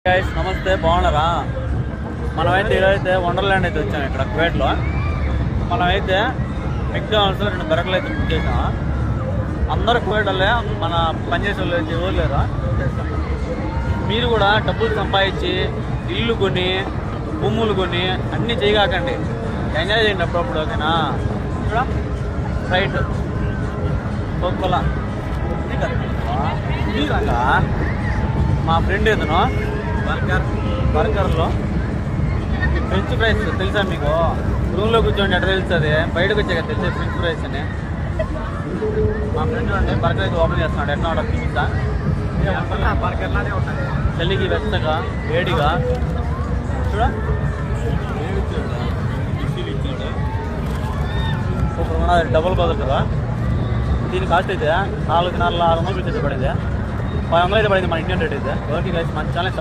Guys నమస్తే, బాగున్నారా? మనమైతే ఈరోజైతే వండర్ల్యాండ్ అయితే వచ్చాము ఇక్కడ కువైట్లో. మనమైతే మెక్డానల్డ్స్లో 2 బర్గర్లు అయితే బుక్ చేసాము. అందరూ కువైట్ వాళ్ళే, మన పనిచేసే వాళ్ళు అయితే ఎవరు లేరు. మీరు కూడా డబ్బులు సంపాదించి ఇల్లు కొని భూములు కొని అన్నీ చేయగాకండి, ఎంజాయ్ చేయండి అప్పుడప్పుడు. ఓకేనా? ఇక్కడ రైట్ కోకోలా మా ఫ్రెండ్ ఏదనో బర్గర్లో ఫ్రెంచ్ ఫ్రైస్ తెలుసా మీకు? రూమ్లో కూర్చోండి ఎట్లా తెలుస్తుంది, బయటకు వచ్చాక తెలిసే ఫ్రెంచ్ ఫ్రైస్ అని. మా ఫ్రెండ్ అండి బర్గర్ అయితే ఓపెన్ చేస్తున్నాడు. ఎట్లా ఉంటుంది చూపిస్తా. బర్గర్లానే ఉంటుంది, చలికి వెచ్చగా వేడిగా. చూడ సూపర్ ఉన్నది, డబుల్ బర్గర్ కదా. దీని కాస్ట్ అయితే 4,600 రూపాయలు అయితే పడింది. 500 అయితే పడింది మన ఇండియన్ రేట్ అయితే. ఓకే గైస్, మన ఛానల్